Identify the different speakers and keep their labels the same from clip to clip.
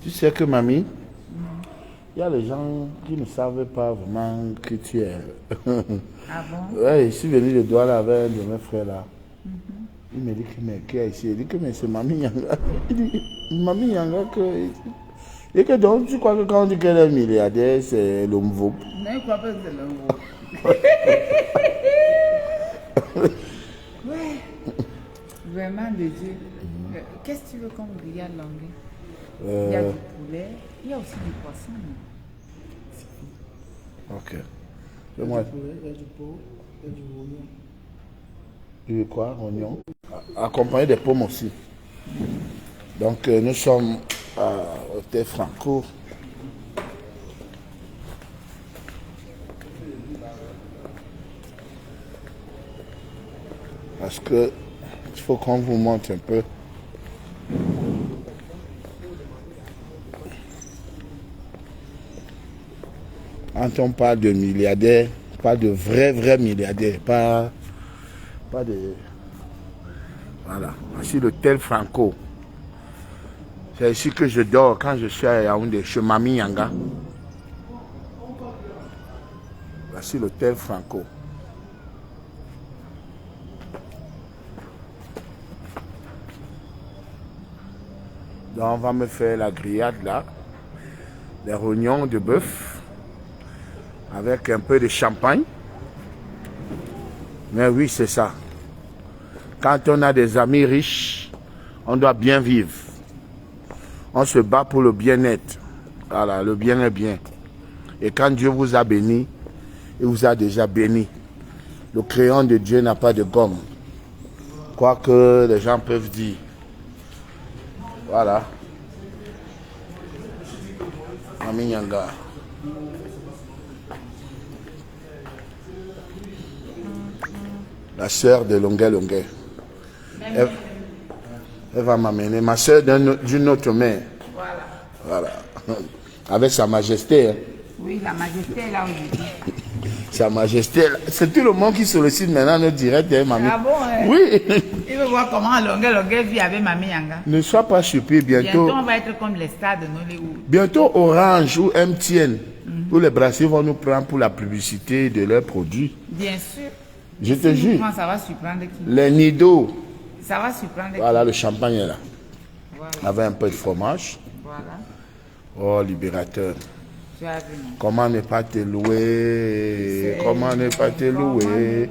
Speaker 1: Tu sais que mamie, il y a des gens qui ne savent pas vraiment qui tu es.
Speaker 2: Ah bon?
Speaker 1: Ouais, je suis venu le doigt là avec un de mes frères là. Il me dit que mais qui est ici? Il dit que mais c'est Mamie Yanga. Il dit Mamie Yanga que. Et que donc tu crois que quand on dit qu'elle est milliardaire, c'est le nouveau.
Speaker 2: Non, je ne crois pas que c'est le mot. Ouais. Vraiment de Dieu. Qu'est-ce que tu veux comme grillade longue? Il y a du poulet, il y a aussi du poisson.
Speaker 1: Ok.
Speaker 3: Il y a du poulet, il y a du pot, il y a du oignon.
Speaker 1: Tu veux quoi, oignon? Accompagné des pommes aussi. Donc nous sommes à Hôtel Franco. Parce que il faut qu'on vous montre un peu. Quand on parle de milliardaires, pas de vrais milliardaires, pas de... Voilà, voici l'hôtel Franco. C'est ici que je dors quand je suis à Yaoundé, chez Mamie Yanga. Voici l'hôtel Franco. Donc on va me faire la grillade là, des rognons de bœuf, avec un peu de champagne. Mais oui, c'est ça. Quand on a des amis riches, on doit bien vivre. On se bat pour le bien-être. Voilà, le bien est bien. Et quand Dieu vous a béni, il vous a déjà béni. Le crayon de Dieu n'a pas de gomme. Quoi que les gens peuvent dire. Voilà. Mamie Yanga. La sœur de Longuet. Elle va m'amener. Ma sœur d'une autre mère. Voilà. Avec Sa Majesté. Hein.
Speaker 2: Oui, la majesté est là aujourd'hui.
Speaker 1: Sa Majesté. C'est tout le monde qui sollicite maintenant notre direct, hein, mamie.
Speaker 2: Ah bon, hein?
Speaker 1: Oui.
Speaker 2: Il veut voir comment Longuet vit avec Mamie Yanga.
Speaker 1: Ne sois pas surpris,
Speaker 2: Bientôt, on va être comme les stars de Nollywood.
Speaker 1: Bientôt, Orange ou MTN, où les brassiers vont nous prendre pour la publicité de leurs produits.
Speaker 2: Bien sûr.
Speaker 1: Je te jure.
Speaker 2: Ça va surprendre qui?
Speaker 1: Les Nido.
Speaker 2: Ça va surprendre qui?
Speaker 1: Voilà, le champagne est là.
Speaker 2: Voilà.
Speaker 1: Avec un peu de fromage.
Speaker 2: Voilà.
Speaker 1: Oh, libérateur.
Speaker 2: Tu as vu, non?
Speaker 1: Comment ne pas te louer? Comment ne pas te louer?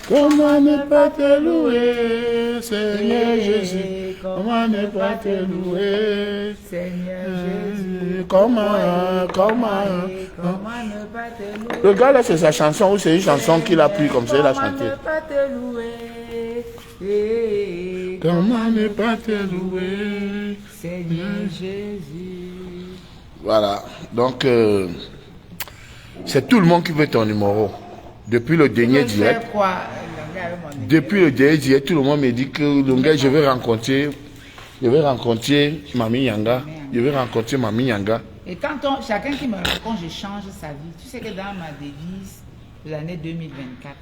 Speaker 1: Comment ne pas te louer, Seigneur Jésus? Comment ne pas te louer,
Speaker 2: Seigneur Jésus?
Speaker 1: Comment
Speaker 2: ne pas te louer?
Speaker 1: Le gars là, c'est sa chanson ou c'est une chanson qu'il a pris comme ça, il a chanté?
Speaker 2: Comment ne pas te louer?
Speaker 1: Comment ne pas te louer,
Speaker 2: Seigneur Jésus?
Speaker 1: Voilà, donc c'est tout le monde qui veut ton numéro. Depuis le dernier direct. Depuis le dernier direct, tout le monde me dit que Longuet, je vais rencontrer Mamie Yanga. Je vais rencontrer Mamie Yanga.
Speaker 2: Et quand chacun qui me rencontre, je change sa vie. Tu sais que dans ma devise de l'année 2024,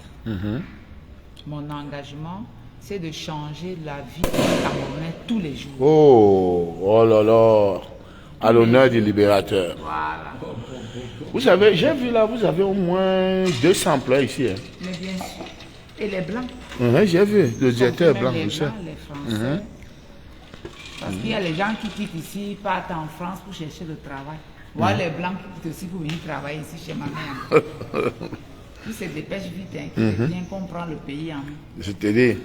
Speaker 2: mon engagement, c'est de changer la vie des Camerounais tous les jours.
Speaker 1: Oh là là, à l'honneur du libérateur.
Speaker 2: Voilà.
Speaker 1: Vous savez, j'ai vu là, vous avez au moins 200 emplois ici. Hein.
Speaker 2: Mais bien sûr. Et les Blancs.
Speaker 1: J'ai vu, le directeur blanc.
Speaker 2: Les Blancs, les Français. Parce qu'il y a les gens qui quittent ici, partent en France pour chercher le travail. Voilà les Blancs qui quittent aussi pour venir travailler ici chez ma mère. Qui se dépêchent vite, hein, qui bien comprendre le pays en main.
Speaker 1: Je te dis,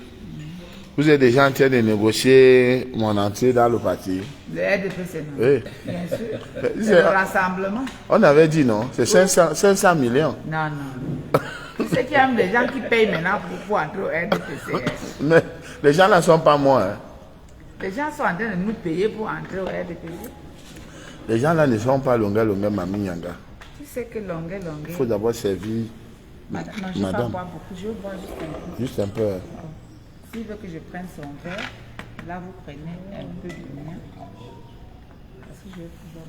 Speaker 1: vous êtes déjà en train de négocier mon entrée dans le parti.
Speaker 2: Le RDP, c'est non.
Speaker 1: Oui.
Speaker 2: Bien sûr. C'est le rassemblement.
Speaker 1: On avait dit non, c'est 500 millions.
Speaker 2: Non. Tu sais qu'il y a des gens qui payent maintenant pour entrer au RDPC.
Speaker 1: Mais les gens là ne sont pas moi. Hein.
Speaker 2: Les gens sont en train de nous payer pour entrer au RDPC.
Speaker 1: Les gens là ne sont pas Longuet, Mamie Yanga.
Speaker 2: Tu sais que Longuet.
Speaker 1: Il faut d'abord servir
Speaker 2: Madame. Non, je ne vais pas boire beaucoup, je veux boire juste un peu.
Speaker 1: Juste un peu.
Speaker 2: S'il veut que je prenne son verre, là vous prenez un peu du mien. Parce que je vais pouvoir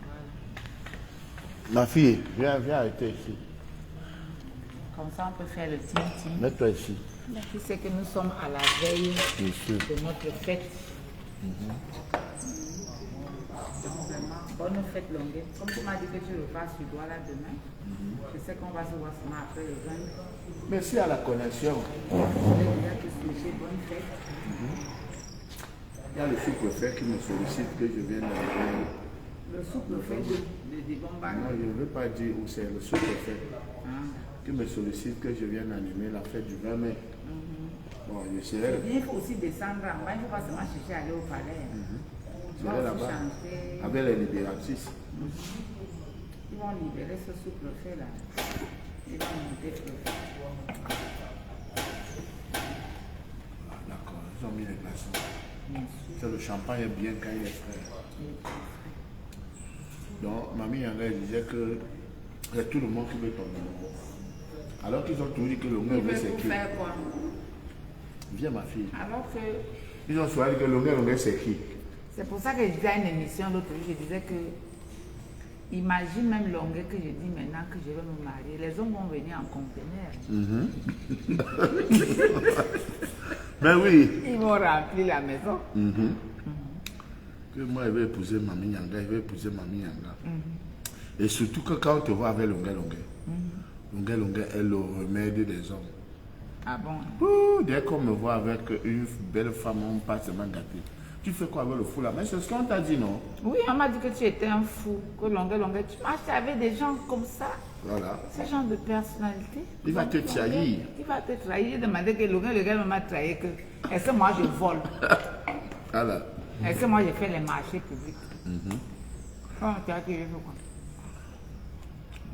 Speaker 2: boire.
Speaker 1: Ma fille, viens arrêter ici.
Speaker 2: Comme ça on peut faire le tim-tim.
Speaker 1: Mets-toi ici.
Speaker 2: Tu sais que nous sommes à la veille
Speaker 1: Bien sûr.
Speaker 2: de notre fête. Donc vraiment, bonne fête longue. Comme tu m'as dit que tu repasses sur toi là demain, je sais qu'on va se voir seulement après le 20.
Speaker 1: Merci à la connexion.
Speaker 2: Je vais déjà te souhaiter bonne fête.
Speaker 1: Il y a le sous-préfet qui me sollicite que je vienne avec.
Speaker 2: Le sous-préfet de Bombay.
Speaker 1: Non, je ne veux pas dire où c'est le sous-préfet qui me sollicite que je vienne animer la fête du 20 mai. Bon, je serai,
Speaker 2: Il faut aussi descendre en bas, il ne faut pas seulement chercher à aller au palais.
Speaker 1: je serai là-bas avec les libératrices.
Speaker 2: Ils vont libérer ce sous-préfet là. Ils vont monter préfet.
Speaker 1: D'accord, ils ont mis les glaçons. C'est le champagne est bien quand il est frais. Donc, Mamie Yanga disait que il y a tout le monde qui veut ton numéro. Alors qu'ils ont toujours dit que le
Speaker 2: Ils
Speaker 1: mieux
Speaker 2: veulent
Speaker 1: c'est
Speaker 2: vous
Speaker 1: qui.
Speaker 2: faire quoi?
Speaker 1: Viens ma fille.
Speaker 2: Alors que
Speaker 1: Ils ont choisi que le mieux c'est qui.
Speaker 2: c'est pour ça que je disais à une émission l'autre jour, je disais que imagine même Longuet que je dis maintenant que je vais me marier. Les hommes vont venir en conteneur.
Speaker 1: Mais oui.
Speaker 2: Ils vont remplir la maison.
Speaker 1: Que moi, je vais épouser Mamie Yanga, je vais épouser Mamie Yanga. Et surtout que quand on te voit avec Longuet, Longuet est le remède des hommes.
Speaker 2: Ah bon?
Speaker 1: Ouh, dès qu'on me voit avec une belle femme, on passe seulement gâté. Tu fais quoi avec le fou là? Mais c'est ce qu'on t'a dit, non?
Speaker 2: Oui, on m'a dit que tu étais un fou, que Longuet, tu marches avec des gens comme ça.
Speaker 1: Voilà.
Speaker 2: Ce genre de personnalité.
Speaker 1: Il va te trahir.
Speaker 2: Il va te trahir. J'ai demandé que Longuet m'a trahi. Est-ce que moi je vole?
Speaker 1: Voilà.
Speaker 2: Est-ce que moi je fais les marchés publics? Comment tu as dit que je fais quoi?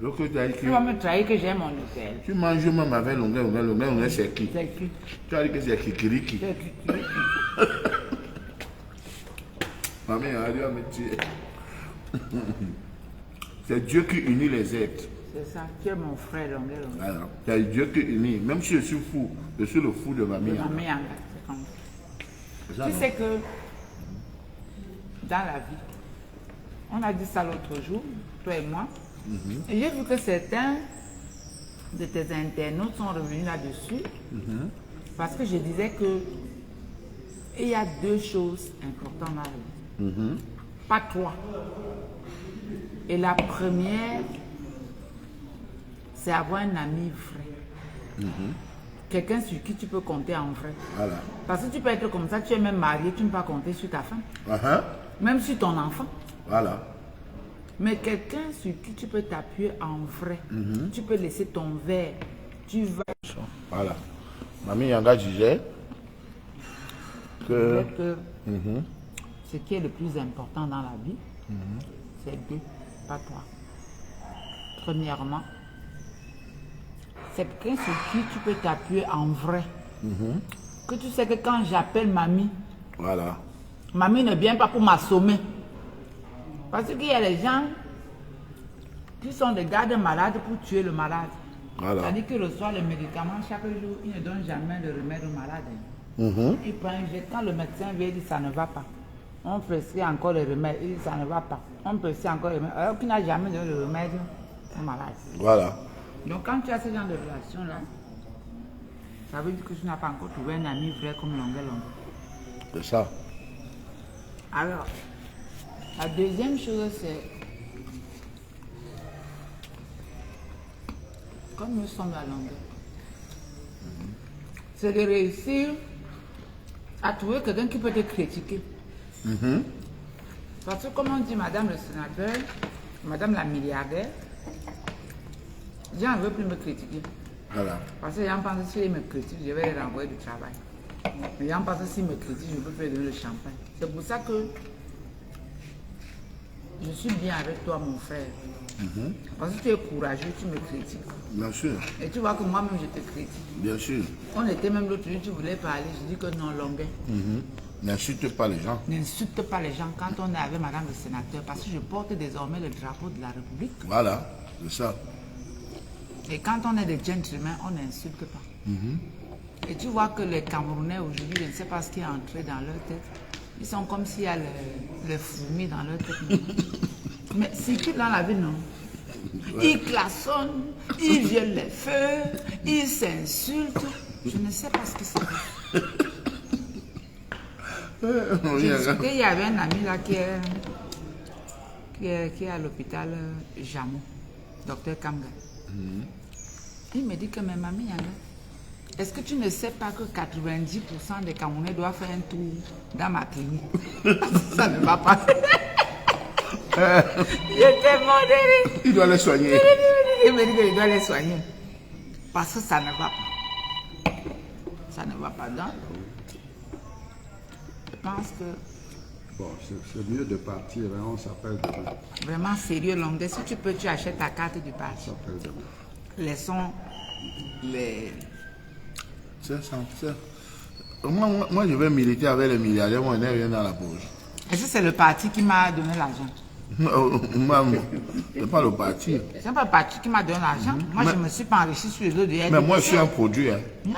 Speaker 1: Donc tu as dit
Speaker 2: Tu vas
Speaker 1: que
Speaker 2: me trahir que j'ai mon hôtel.
Speaker 1: tu manges même avec Longuet, c'est qui?
Speaker 2: C'est qui?
Speaker 1: Tu as dit que c'est Kikiriki.
Speaker 2: C'est qui?
Speaker 1: Mamie Yanga dit, me tuer. C'est Dieu qui unit les êtres.
Speaker 2: C'est ça. Tu es mon frère, Longuet.
Speaker 1: Voilà. C'est Dieu qui unit. Même si je suis fou, je suis le fou de Mamie Yanga.
Speaker 2: Mamie Yanga, c'est comme ça.
Speaker 1: C'est ça,
Speaker 2: Tu
Speaker 1: non?
Speaker 2: sais que dans la vie, on a dit ça l'autre jour, toi et moi, et j'ai vu que certains de tes internautes sont revenus là-dessus, parce que je disais que il y a deux choses importantes dans la vie. Pas trois. Et la première, c'est avoir un ami vrai. Quelqu'un sur qui tu peux compter en vrai.
Speaker 1: Voilà.
Speaker 2: Parce que tu peux être comme ça, tu es même marié, tu ne peux pas compter sur ta femme,
Speaker 1: Uh-huh.
Speaker 2: même sur ton enfant.
Speaker 1: Voilà.
Speaker 2: Mais quelqu'un sur qui tu peux t'appuyer en vrai, tu peux laisser ton verre, tu vas.
Speaker 1: Voilà. Mamie Yanga disait que
Speaker 2: Ce qui est le plus important dans la vie, c'est deux, pas trois. Premièrement, c'est quelqu'un sur qui tu peux t'appuyer en vrai. Que tu sais que quand j'appelle mamie,
Speaker 1: voilà.
Speaker 2: mamie ne vient pas pour m'assommer. Parce qu'il y a des gens qui sont des gardes malades pour tuer le malade.
Speaker 1: Voilà.
Speaker 2: C'est-à-dire qu'ils reçoivent les médicaments chaque jour, ils ne donnent jamais le remède au malade. Ils prennent un jet. Quand le médecin vient, il dit ça ne va pas. On prescrit encore le remède, il dit ça ne va pas. On prescrit encore le remède, alors qu'il n'a jamais donné le remède au malade.
Speaker 1: Voilà.
Speaker 2: Donc quand tu as ce genre de relation-là, ça veut dire que tu n'as pas encore trouvé un ami vrai comme Longuet.
Speaker 1: C'est ça.
Speaker 2: Alors, la deuxième chose, c'est, comme nous sommes à Longueuil, c'est de réussir à trouver quelqu'un qui peut te critiquer. Parce que comme on dit Madame le sénateur, Madame la milliardaire, les gens ne veulent plus me critiquer.
Speaker 1: Voilà.
Speaker 2: Parce que les gens pensent que s'ils me critiquent, je vais les renvoyer du travail. Les gens pensent que s'ils me critiquent, je peux faire donner le champagne. C'est pour ça que je suis bien avec toi, mon frère. Parce que tu es courageux, tu me critiques.
Speaker 1: Bien sûr.
Speaker 2: Et tu vois que moi-même, je te critique.
Speaker 1: Bien sûr.
Speaker 2: On était même l'autre jour, tu voulais parler, je dis que non, Longuet.
Speaker 1: N'insulte pas les gens.
Speaker 2: N'insulte pas les gens quand on est avec Madame le sénateur, parce que je porte désormais le drapeau de la République.
Speaker 1: Voilà. C'est ça.
Speaker 2: Et quand on est des gentlemen, on n'insulte pas. Et tu vois que les Camerounais aujourd'hui, je ne sais pas ce qui est entré dans leur tête. Ils sont comme s'il y a les fourmis dans leur tête. Mais si tu dans la vie, non. Ils klaxonnent, ils violent les feux, ils s'insultent. Je ne sais pas ce que c'est. J'ai discuté, il y avait un ami là qui est à l'hôpital Jamou, docteur Kamga. Il me dit que mais mamie Yanga, est-ce que tu ne sais pas que 90% des Camerounais doivent faire un tour dans ma clinique? Ça ne va pas. J'étais mort de rire.
Speaker 1: Il doit les soigner.
Speaker 2: Il me dit qu'il doit les soigner. Parce que ça ne va pas. Ça ne va pas. Donc, je pense que
Speaker 3: Bon, c'est mieux de partir, hein, on s'appelle demain.
Speaker 2: vraiment sérieux, Longuet, si tu peux, tu achètes ta carte du
Speaker 3: On
Speaker 2: parti.
Speaker 3: s'appelle demain.
Speaker 2: Laissons les...
Speaker 1: C'est ça. Moi, je vais militer avec les milliardaires, moi, je n'ai rien dans la poche.
Speaker 2: Est-ce que c'est le parti qui m'a donné l'argent?
Speaker 1: Moi, c'est pas le parti.
Speaker 2: C'est pas le parti qui m'a donné l'argent. Moi, je ne me suis pas enrichi sur le dos de RDPC.
Speaker 1: Mais moi, je suis un produit. Hein.
Speaker 2: Non.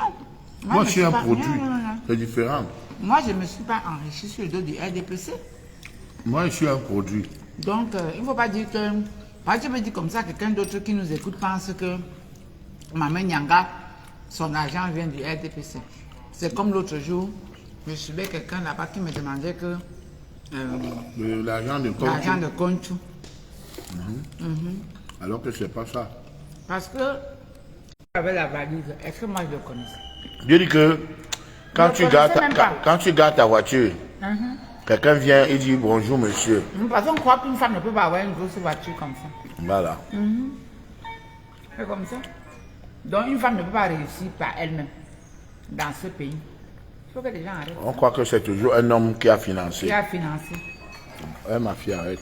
Speaker 1: Moi, je suis un
Speaker 2: pas-
Speaker 1: produit.
Speaker 2: non.
Speaker 1: C'est différent.
Speaker 2: Moi, je ne me suis pas enrichi sur le dos du RDPC.
Speaker 1: Moi, je suis un produit.
Speaker 2: Donc, il ne faut pas dire que... Parce que je me dis comme ça, quelqu'un d'autre qui nous écoute pense que Maman Nyanga, son argent vient du RDPC. C'est comme l'autre jour, je suivais quelqu'un là-bas qui me demandait que
Speaker 1: L'argent de compte.
Speaker 2: l'argent de Conchou.
Speaker 1: Alors que c'est pas ça.
Speaker 2: Parce que, avec la valise, est-ce que moi je le connaissais?
Speaker 1: Je dis que quand
Speaker 2: Je
Speaker 1: tu
Speaker 2: ne
Speaker 1: gardes
Speaker 2: connaissais même pas.
Speaker 1: quand tu gardes ta voiture, quelqu'un vient et dit bonjour monsieur.
Speaker 2: Parce qu'on croit qu'une femme ne peut pas avoir une grosse voiture comme ça.
Speaker 1: Voilà.
Speaker 2: C'est comme ça. Donc une femme ne peut pas réussir par elle-même dans ce pays. Il faut que les gens arrêtent.
Speaker 1: On croit que c'est toujours un homme qui a financé.
Speaker 2: Qui a financé.
Speaker 1: Ma fille, arrête.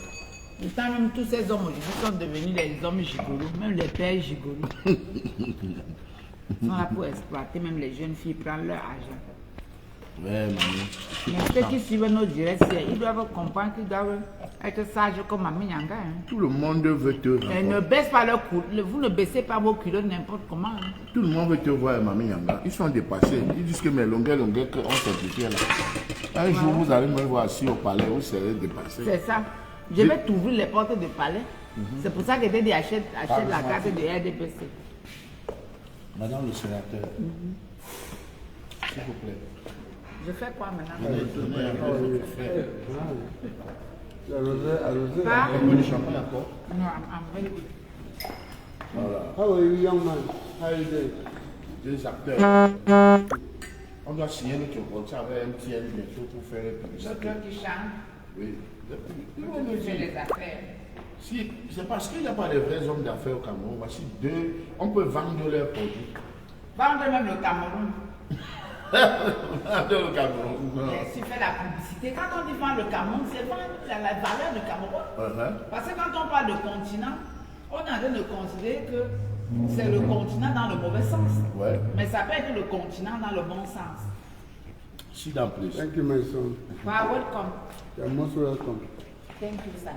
Speaker 2: Pourtant, même tous ces hommes aujourd'hui sont devenus les hommes gigolos, même les pères gigolos. Ils sont là pour exploiter même les jeunes filles, prendre leur argent.
Speaker 1: Ouais, mamie.
Speaker 2: Mais ceux qui suivent nos directs, ils doivent comprendre qu'ils doivent être sages comme Mamie Nyanga. Hein.
Speaker 1: Tout le monde veut te
Speaker 2: Et ne
Speaker 1: rencontrer.
Speaker 2: baissez pas leur cou. Vous ne baissez pas vos culottes n'importe comment. Hein.
Speaker 1: Tout le monde veut te voir, Mamie Yanga. Ils sont dépassés. Ils disent que mes longueurs, qu'on simplifie là. Un jour, vous allez me voir assis au palais, vous serez dépassés.
Speaker 2: C'est ça. Je vais t'ouvrir les portes du palais. C'est pour ça que j'ai dit achète la carte de RDPC.
Speaker 1: Madame le sénateur, s'il vous plaît.
Speaker 2: Je fais quoi maintenant?
Speaker 3: Arrosé.
Speaker 2: Pas?
Speaker 1: Un peu de champagne encore.
Speaker 2: Non, I'm very good.
Speaker 1: Voilà.
Speaker 3: How are you, young man? How are you doing?
Speaker 1: Des acteurs. On doit signer notre contrat avec MTN bientôt pour faire les publicités.
Speaker 2: L'autre qui chante,
Speaker 1: Oui.
Speaker 2: tu fais les affaires.
Speaker 1: Si, c'est parce qu'il n'y a pas de vrais hommes d'affaires au Cameroun. Voici deux, on peut vendre leurs produits.
Speaker 2: Vendre même le Cameroun.
Speaker 1: Vendre le Cameroun.
Speaker 2: Et si fait la publicité, quand on dit vendre le Cameroun, c'est vendre la valeur du Cameroun. Parce que quand on parle de continent, on est en train de considérer que c'est le continent dans le mauvais sens.
Speaker 1: Ouais.
Speaker 2: Mais ça peut être le continent dans le bon sens.
Speaker 1: Sit down, please.
Speaker 3: Thank you, my son.
Speaker 2: Wow, welcome.
Speaker 3: You're most welcome.
Speaker 2: Thank you, sir.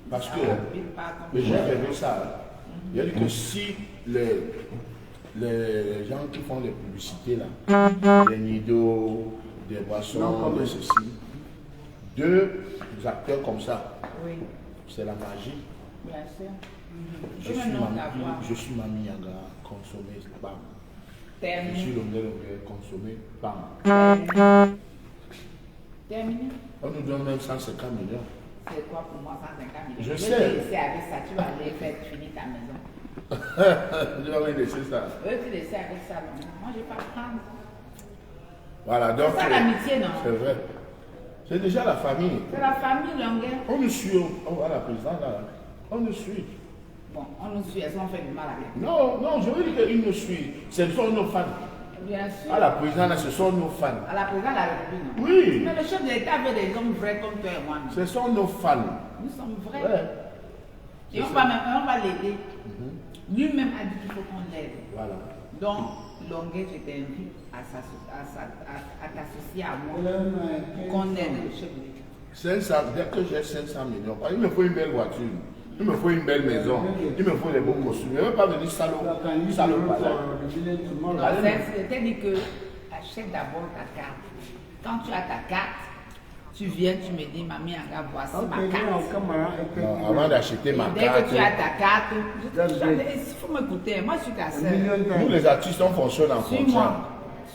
Speaker 1: Parce que
Speaker 2: Big pardon.
Speaker 1: les gens aiment ça. Il y a dit que si les gens qui font les publicités là, des nidos, des boissons, de ceci, deux acteurs comme ça,
Speaker 2: Oui,
Speaker 1: c'est la magie.
Speaker 2: bien sûr.
Speaker 1: Je suis Mamie Yanga, consommé, bam. Je suis
Speaker 2: Terminé.
Speaker 1: Longuet, consommé, bam.
Speaker 2: Terminé.
Speaker 1: On nous donne même 150 millions.
Speaker 2: C'est quoi pour moi 150 millions?
Speaker 1: Je
Speaker 2: vais
Speaker 1: sais.
Speaker 2: te laisser avec ça, tu vas aller faire finir ta maison.
Speaker 1: Je vais laisser ça.
Speaker 2: Je vais te laisser avec ça. Non. Moi, je ne vais pas prendre.
Speaker 1: Voilà, donc.
Speaker 2: C'est ça l'amitié, non?
Speaker 1: C'est vrai. C'est déjà la famille.
Speaker 2: C'est la famille Longuet.
Speaker 1: On nous suit, on va à la présidente là. On nous suit.
Speaker 2: Bon, on nous suit, elles ont fait du mal avec nous.
Speaker 1: Non, non, je veux dire qu'ils nous suivent. Ce sont nos fans.
Speaker 2: Bien sûr.
Speaker 1: À la présidente là, ce sont nos fans.
Speaker 2: À la présidente de la République, non?
Speaker 1: Oui,
Speaker 2: Mais le chef de l'État veut des hommes vrais comme toi et moi. Non?
Speaker 1: ce sont nos fans.
Speaker 2: Nous sommes vrais.
Speaker 1: Ouais.
Speaker 2: Et on va l'aider. Lui-même a dit qu'il faut qu'on l'aide.
Speaker 1: Voilà.
Speaker 2: Donc, Longuet, je t'invite à t'associer à moi pour qu'on aide le chef de l'État.
Speaker 1: 500, dès que j'ai 500 millions, il me faut une belle voiture, il me faut une belle maison, il me faut des beaux costumes. Je ne veux pas venir salaud palais.
Speaker 2: C'est-à-dire que achète d'abord ta carte. Quand tu as ta carte, tu viens, tu me dis, Mamie Yanga, voici ma carte.
Speaker 1: Non, avant d'acheter ma
Speaker 2: Et dès
Speaker 1: carte,
Speaker 2: que tu as ta carte, il faut m'écouter. Moi, je suis ta sœur.
Speaker 1: nous les artistes, on fonctionne en
Speaker 2: Suis-moi.
Speaker 1: contrat.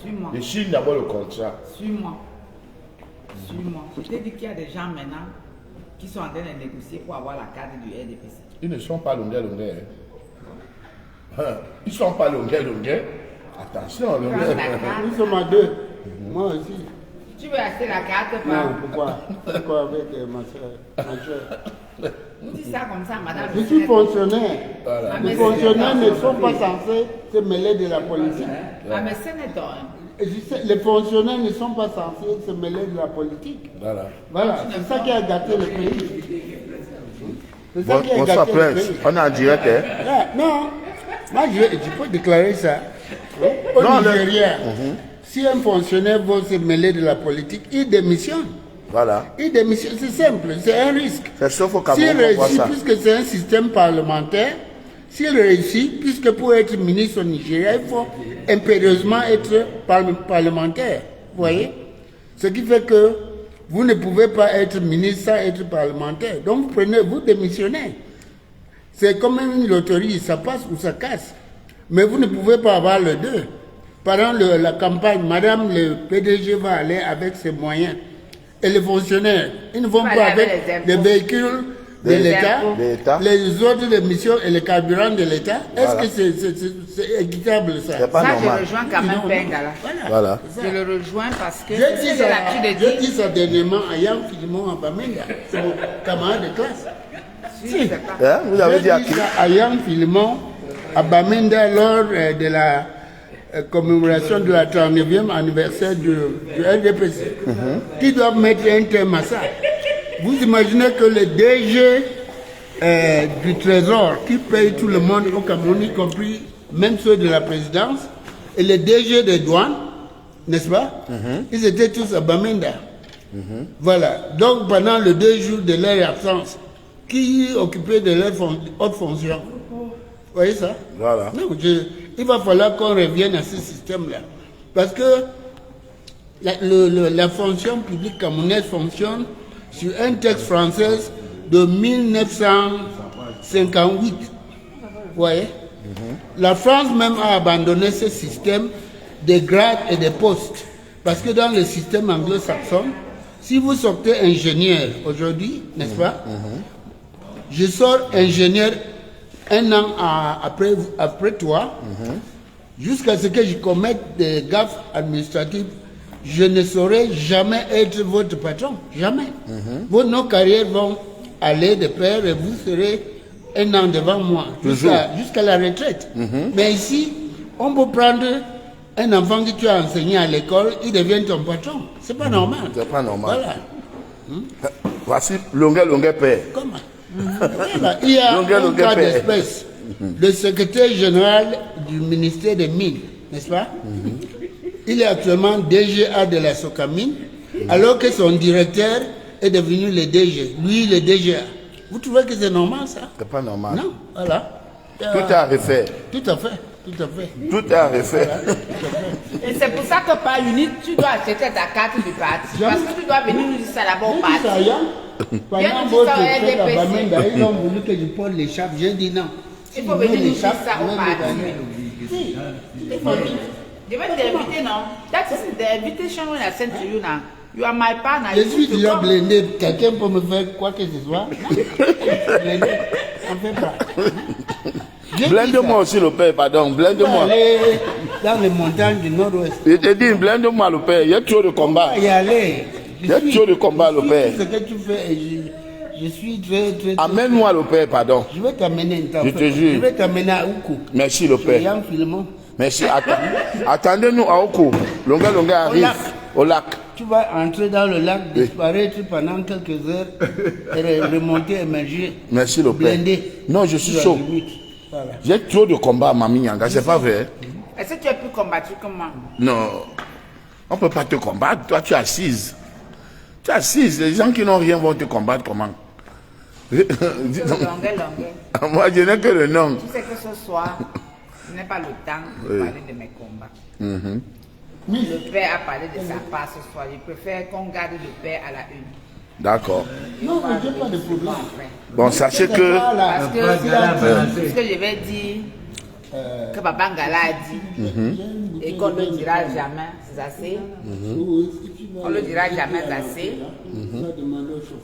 Speaker 2: Suis-moi.
Speaker 1: Je signe d'abord le contrat.
Speaker 2: Suis-moi. Suis-moi. Je t'ai dit qu'il y a des gens maintenant qui sont en train de négocier pour avoir la carte du RDPC.
Speaker 1: Ils ne sont pas longueurs. Ils ne sont pas longueurs. Attention,
Speaker 2: Prends la
Speaker 1: longueurs.
Speaker 2: carte.
Speaker 3: Nous sommes à deux. Moi aussi.
Speaker 2: Tu veux acheter la carte
Speaker 3: Non,
Speaker 2: par...
Speaker 3: pourquoi? Pourquoi avec ma soeur?
Speaker 2: Vous dites ça comme ça, madame.
Speaker 3: Je suis fonctionnaire.
Speaker 1: Voilà.
Speaker 2: Ah, mais
Speaker 3: Les
Speaker 2: c'est
Speaker 3: fonctionnaires
Speaker 2: pas-
Speaker 3: ne sont pas censés se mêler de la politique.
Speaker 2: Ah, mais ce n'est pas...
Speaker 3: Et je sais, les fonctionnaires ne sont pas censés se mêler de la politique.
Speaker 1: Voilà.
Speaker 3: Voilà, c'est ça qui a gâté le pays. C'est ça qui a
Speaker 1: Bonsoir,
Speaker 3: gâté le
Speaker 1: Prince.
Speaker 3: pays.
Speaker 1: On est en direct, hein?
Speaker 3: Ah, non, moi je peux déclarer ça. Au
Speaker 1: Non,
Speaker 3: Nigeria, si un fonctionnaire veut se mêler de la politique, il démissionne.
Speaker 1: Voilà.
Speaker 3: Il démissionne, c'est simple, c'est un risque.
Speaker 1: C'est sauf au
Speaker 3: S'il
Speaker 1: Cameroun qu'on voit
Speaker 3: réussit,
Speaker 1: ça.
Speaker 3: puisque c'est un système parlementaire, s'il réussit, puisque pour être ministre au Nigeria, il faut impérieusement être parlementaire. Vous voyez? Ce qui fait que vous ne pouvez pas être ministre sans être parlementaire. Donc vous démissionnez. C'est comme une loterie, ça passe ou ça casse. Mais vous ne pouvez pas avoir les deux. Pendant la campagne, madame le PDG va aller avec ses moyens. Et les fonctionnaires, ils ne vont
Speaker 2: Va
Speaker 3: pas
Speaker 2: aller avec
Speaker 3: avec
Speaker 2: les
Speaker 3: les
Speaker 2: impôts.
Speaker 3: véhicules de
Speaker 2: Les
Speaker 3: l'État,
Speaker 2: impôts.
Speaker 1: De l'État.
Speaker 3: les autres émissions et les carburants de l'État.
Speaker 1: Voilà.
Speaker 3: Est-ce que c'est équitable ça?
Speaker 1: C'est pas
Speaker 2: Ça,
Speaker 1: normal.
Speaker 2: je rejoins quand même Pengala.
Speaker 1: Voilà.
Speaker 2: Je le rejoins parce que
Speaker 3: J'ai
Speaker 2: c'est
Speaker 3: dit
Speaker 2: de la tu
Speaker 3: j'ai dit ça dernièrement à Yann Filimon à Bamenda, c'est mon camarade de classe.
Speaker 2: Si, c'est pas.
Speaker 1: Hein? Vous avez dit à
Speaker 3: J'ai
Speaker 1: qui?
Speaker 3: dit ça à Yann Filimon à Bamenda lors de la commémoration de la 39e anniversaire du RDPC, qui doivent mettre un terme à ça. Vous imaginez que le DG du Trésor, qui paye tout le monde au Cameroun, y compris même ceux de la présidence, et le DG des douanes, n'est-ce pas? Ils étaient tous à Bamenda. Voilà. Donc pendant les 2 jours de leur absence, qui occupait de leur haute fonction? Vous voyez ça?
Speaker 1: Voilà.
Speaker 3: Non, il va falloir qu'on revienne à ce système-là. Parce que la fonction publique camerounaise fonctionne sur un texte français de 1958. Vous voyez? La France même a abandonné ce système de grades et de postes. Parce que dans le système anglo-saxon, si vous sortez ingénieur aujourd'hui, n'est-ce pas? Je sors ingénieur un an après toi, jusqu'à ce que je commette des gaffes administratives, je ne saurais jamais être votre patron. Jamais. Nos carrières vont aller de pair et vous serez un an devant moi, jusqu'à la retraite. Mais ici, on peut prendre un enfant que tu as enseigné à l'école, il devient ton patron. C'est pas normal.
Speaker 1: C'est pas normal.
Speaker 3: Voilà.
Speaker 1: Voici longueur père.
Speaker 3: Comment? Voilà. Il y a
Speaker 1: Longueur,
Speaker 3: un
Speaker 1: longueur,
Speaker 3: cas
Speaker 1: père.
Speaker 3: d'espèce. Le secrétaire général du ministère des Mines, n'est-ce pas? Il est actuellement DGA de la Socamine, alors que son directeur est devenu le DG. Lui, le DGA. Vous trouvez que c'est normal, ça?
Speaker 1: C'est pas normal.
Speaker 3: Non, voilà.
Speaker 1: Tout est à refaire.
Speaker 3: Tout à fait, tout à fait.
Speaker 1: Tout est à refaire.
Speaker 2: Et c'est pour ça que par unité, tu dois acheter ta carte du parti. Parce que tu dois venir nous dire ça là-bas au
Speaker 3: J'ai dit ça,
Speaker 2: parti.
Speaker 3: Yann. Pendant
Speaker 2: Viens nous
Speaker 3: votre
Speaker 2: dire ça au
Speaker 3: fête à
Speaker 2: RDPC.
Speaker 3: Bamenda, ils ont voulu que je porte l'écharpe. J'ai dit non.
Speaker 2: Il faut venir nous dire ça
Speaker 3: je
Speaker 2: au
Speaker 3: vais me
Speaker 2: parti.
Speaker 3: gagner. Si.
Speaker 2: Il faut venir. Je vais t'inviter, non? That is the invitation when I sent to you now. You are my partner.
Speaker 3: Je
Speaker 2: You
Speaker 3: suis
Speaker 2: need to
Speaker 3: déjà
Speaker 2: come.
Speaker 3: blindé. Quelqu'un peut me faire quoi que ce soit? Blindé. On fait pas. J'ai dit
Speaker 1: Blinde-moi aussi le père, pardon.
Speaker 3: ça.
Speaker 1: Blinde-moi.
Speaker 3: Aller dans les montagnes du nord-ouest.
Speaker 1: Je te dis, blinde-moi le père. Il y a trop de combats.
Speaker 3: Y aller.
Speaker 1: Il y a trop de combats, le père.
Speaker 3: Ce que tu fais, et je suis très.
Speaker 1: Amène-moi le père, pardon.
Speaker 3: Je vais t'amener une
Speaker 1: Je te jure.
Speaker 3: Je vais t'amener à Oukou.
Speaker 1: Merci le
Speaker 3: Chez
Speaker 1: père.
Speaker 3: Yann Filimon.
Speaker 1: Merci. Attendez-nous à Oko. Longueur arrive.
Speaker 3: lac.
Speaker 1: Au lac.
Speaker 3: Tu vas entrer dans le lac, disparaître pendant quelques heures et remonter, émerger.
Speaker 1: Merci le père.
Speaker 3: Blindé.
Speaker 1: Non, je suis
Speaker 3: Tu as
Speaker 1: chaud.
Speaker 3: limite. Voilà.
Speaker 1: J'ai trop de combats, Mamie Nyanga. C'est pas vrai.
Speaker 2: Est-ce que tu es plus combattu que moi?
Speaker 1: Non. On ne peut pas te combattre. Toi, tu es assise. Tu es assise. Les gens qui n'ont rien vont te combattre comment?
Speaker 2: Longueur.
Speaker 1: Moi, je n'ai que le nom.
Speaker 2: Tu sais que ce soir, je n'ai pas le temps de parler de mes combats. Le père a parlé de sa part ce soir. Je préfère qu'on garde le père à la une.
Speaker 1: D'accord.
Speaker 3: Non, mais j'ai pas de problème.
Speaker 2: Après.
Speaker 1: Bon, sachez que...
Speaker 2: Parce que ce que je vais dire, que Baba Ngala a dit, et qu'on ne le dira jamais assez. On ne le dira jamais assez.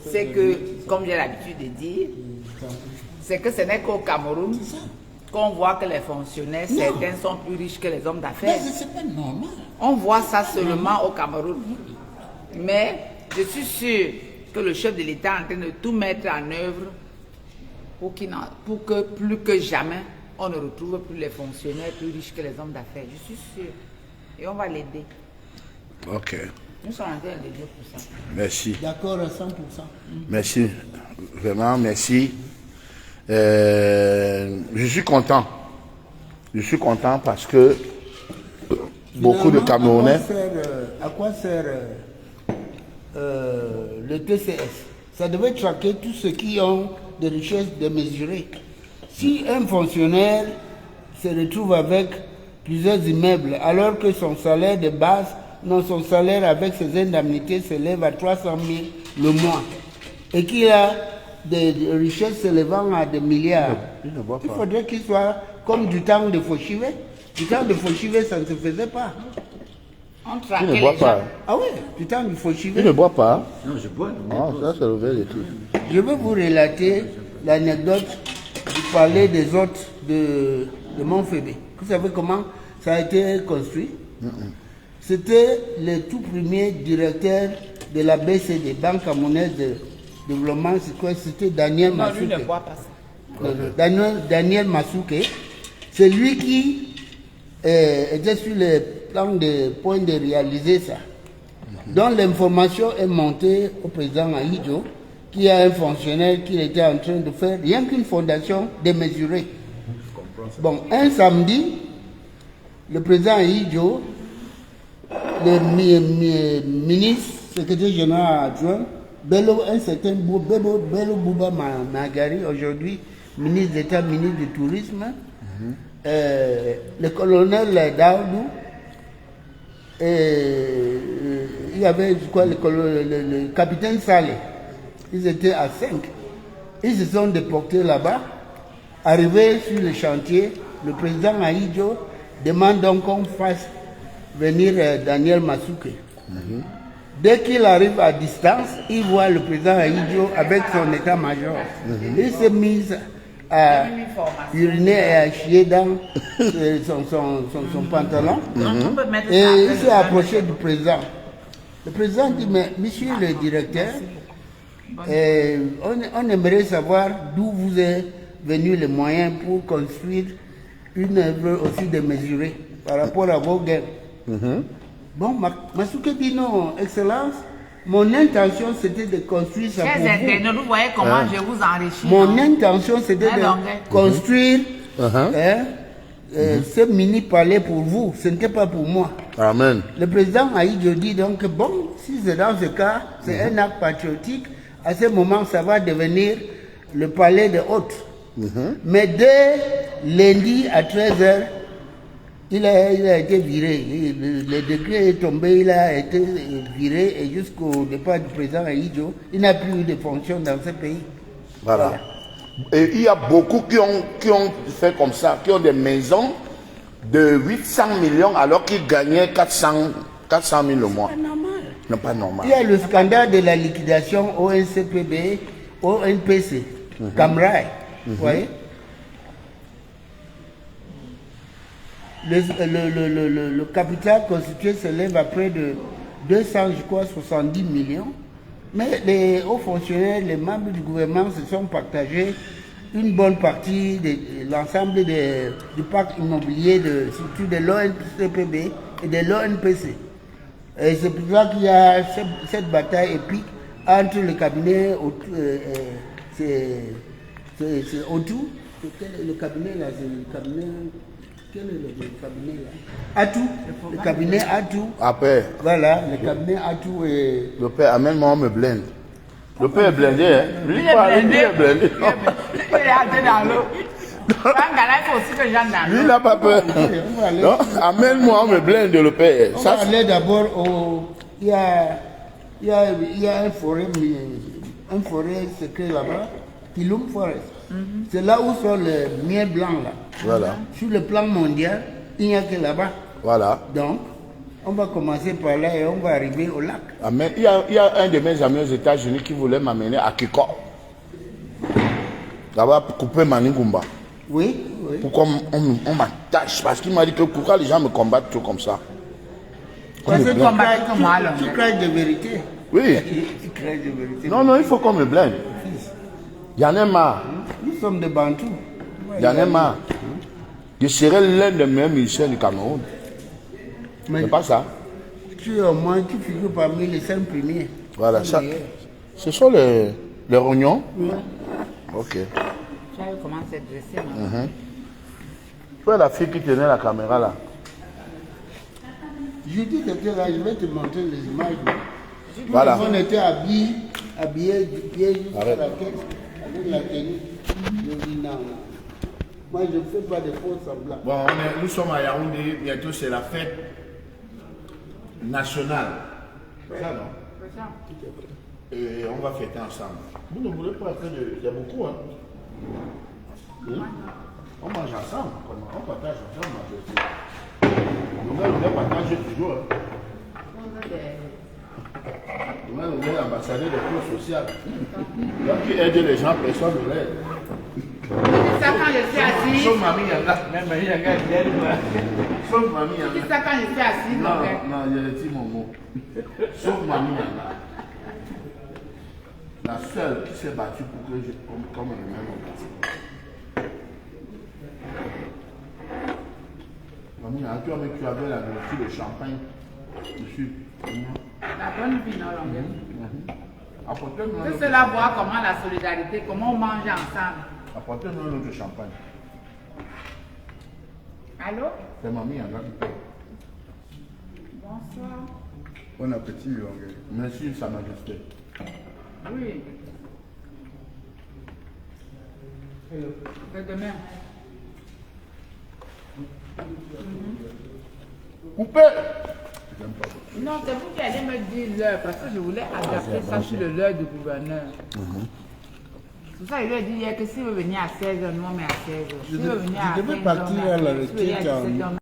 Speaker 2: C'est que, comme j'ai l'habitude de dire, c'est que ce n'est qu'au Cameroun qu'on voit que les fonctionnaires, certains sont plus riches que les hommes d'affaires.
Speaker 3: Mais c'est pas normal.
Speaker 2: On voit ça seulement au Cameroun. Mais je suis sûr que le chef de l'État est en train de tout mettre en œuvre pour que plus que jamais, on ne retrouve plus les fonctionnaires plus riches que les hommes d'affaires. Je suis sûr. Et on va l'aider.
Speaker 1: Ok.
Speaker 2: Nous sommes en train de l'aider pour ça.
Speaker 1: Merci.
Speaker 3: D'accord à 100%.
Speaker 1: Merci. Vraiment, merci. Je suis content. Je suis content parce que beaucoup de Camerounais...
Speaker 3: À quoi sert le TCS? Ça devait traquer tous ceux qui ont des richesses démesurées. Si un fonctionnaire se retrouve avec plusieurs immeubles alors que son salaire de base, non, son salaire avec ses indemnités s'élève à 300 000 le mois et qu'il a des richesses s'élevant à des milliards, il faudrait qu'il soit comme du temps de Fauchivé. Du temps de Fauchivé, ça ne se faisait pas.
Speaker 2: On traquait
Speaker 1: Tu ne bois
Speaker 2: les
Speaker 1: pas.
Speaker 2: gens.
Speaker 3: Ah oui, du temps du Fauchivé.
Speaker 1: Tu ne bois pas.
Speaker 4: Non, je bois.
Speaker 1: Ah, ça, c'est le verre et tout.
Speaker 3: Je vais vous relater l'anecdote du palais des hôtes de Montfébé. Vous savez comment ça a été construit? C'était le tout premier directeur de la BCD, Banque Camerounaise de Développement. C'était Daniel
Speaker 2: Non, lui
Speaker 3: Massouké.
Speaker 2: ne boit pas ça.
Speaker 3: Daniel Massouké. C'est lui qui était sur le plan de point de réaliser ça. Donc l'information est montée au président Ahidjo, qui a un fonctionnaire qui était en train de faire rien qu'une fondation démesurée. Bon, un samedi, le président Ahidjo, le ministre, secrétaire général adjoint, un certain Bello Bouba Magari, aujourd'hui ministre d'État, ministre du Tourisme, le colonel Daoudou, il y avait quoi, le capitaine Saleh. Ils étaient à 5. Ils se sont déportés là-bas. Arrivés sur le chantier, le président Ahidjo demande donc qu'on fasse venir Daniel Massouké. Dès qu'il arrive à distance, il voit le président Ahidjo avec son état-major. Il s'est mis à uriner et à chier dans son pantalon. Et il s'est approché du président. Le président dit, mais monsieur le directeur, on aimerait savoir d'où vous est venu les moyens pour construire une œuvre aussi démesurée par rapport à vos gains. Bon, Massouké dit non, Excellence, mon intention c'était de construire ça pour vous.
Speaker 2: Vous voyez comment je vous enrichis.
Speaker 3: Mon intention c'était de construire ce mini palais pour vous, ce n'était pas pour moi.
Speaker 1: Amen.
Speaker 3: Le président Ahidjo dit donc, bon, si c'est dans ce cas, c'est un acte patriotique, à ce moment ça va devenir le palais de hôtes. Mais dès lundi à 13h, il a été viré. Le décret est tombé, il a été viré et jusqu'au départ du président Ahidjo, il n'a plus eu de fonction dans ce pays.
Speaker 1: Voilà. Et il y a beaucoup qui ont fait comme ça, qui ont des maisons de 800 millions alors qu'ils gagnaient 400 000 le mois.
Speaker 3: C'est normal.
Speaker 1: Non, pas normal.
Speaker 3: Il y a le scandale de la liquidation ONCPB, ONPC, Camrail. Vous voyez? Le capital constitué s'élève à près de 270 millions. Mais les hauts fonctionnaires, les membres du gouvernement se sont partagés une bonne partie de l'ensemble du parc immobilier, surtout de l'ONCPB et de l'ONPC. Et c'est pour ça qu'il y a cette bataille épique entre le cabinet c'est autour. Le cabinet là, c'est le cabinet. Quel est le cabinet là? Atout. Le cabinet Atout.
Speaker 1: Après.
Speaker 3: Voilà, le cabinet Atout et.
Speaker 1: Le père, amène-moi, on me blinde. Le père est blindé, hein? Lui est blindé.
Speaker 2: Il est entré dans l'eau. Il faut aussi que j'en ai.
Speaker 1: Lui n'a pas peur. Non, amène-moi, on me blinde, le père.
Speaker 3: On va aller d'abord au. Il y a un forêt secret là-bas, Kilum Forest. C'est là où sont les miels blancs là.
Speaker 1: Voilà.
Speaker 3: Sur le plan mondial, il n'y a que là-bas.
Speaker 1: Voilà.
Speaker 3: Donc, on va commencer par là et on va arriver au lac.
Speaker 1: Ah, mais il y a un de mes amis aux États-Unis qui voulait m'amener à Kiko. D'abord pour couper Maningumba.
Speaker 3: Oui, oui.
Speaker 1: Pourquoi on m'attache? Parce qu'il m'a dit que pourquoi les gens me combattent tout comme ça.
Speaker 2: Parce que
Speaker 3: Tu craches de vérité.
Speaker 1: Oui.
Speaker 3: Tu craches de vérité.
Speaker 1: Non, non, il faut qu'on me blinde. Il y en a marre.
Speaker 3: Nous sommes des Bantous.
Speaker 1: Il y en a marre. Je serai l'un des meilleurs musiciens du Cameroun.
Speaker 3: Mais
Speaker 1: C'est pas ça.
Speaker 3: tu au moins tu figures parmi les 5 premiers.
Speaker 1: Voilà, ça. Ce sont les rognons.
Speaker 3: Oui.
Speaker 1: Ok.
Speaker 2: Tu as vu comment c'est dressé, non?
Speaker 1: Tu vois la fille qui tenait la caméra là.
Speaker 3: Judith était là, je vais te montrer les images.
Speaker 1: Voilà.
Speaker 3: On était habillés du pied jusqu'à
Speaker 1: Arrête.
Speaker 3: la tête avec la tenue. Je dis non. Moi je ne fais pas de faux semblants.
Speaker 1: Bon, nous sommes à Yaoundé, bientôt c'est la fête nationale. C'est ça, non?
Speaker 2: C'est ça.
Speaker 1: Et on va fêter ensemble. Vous ne voulez pas faire de... Il y a beaucoup, hein? On mange ensemble, on partage ensemble, ma petite. On partage toujours, hein? On est ambassadeur des cours sociales. Donc, qui aide les gens, personne ne l'aide.
Speaker 2: C'est ça quand je suis assis.
Speaker 1: Sauf mamie Yanga. Même mamie Yanga, elle aide. Sauf mamie
Speaker 2: C'est
Speaker 1: Yanga.
Speaker 2: ça quand je suis assis.
Speaker 1: Non,
Speaker 2: mon frère.
Speaker 1: non, il y a des petits moments. Sauf mamie Yanga. La seule qui s'est battue pour que je comme le même homme. Mamie Yanga, tu avais la nourriture de champagne dessus.
Speaker 2: La bonne vie, non, longueur.
Speaker 1: Apportez-nous un
Speaker 2: Que
Speaker 1: autre
Speaker 2: cela
Speaker 1: champagne.
Speaker 2: voit comment la solidarité, comment on mange ensemble.
Speaker 1: Apportez-nous un autre champagne.
Speaker 2: Allô?
Speaker 1: C'est mamie Yanga qui paye.
Speaker 2: Bonsoir.
Speaker 3: Bon appétit, longueur.
Speaker 1: Merci, Sa Majesté.
Speaker 2: Oui. C'est demain.
Speaker 1: Coupez!
Speaker 2: Non, c'est vous qui allez me dire l'heure, parce que je voulais adapter ça sur l'heure du gouverneur. C'est ça, il lui a dit hier que s'il veut venir à 16h, nous on met à 16h. S'il veut venir à
Speaker 3: je devais
Speaker 2: 15h,
Speaker 3: partir à la
Speaker 2: s'il veut venir à
Speaker 3: retraite en
Speaker 2: 17h,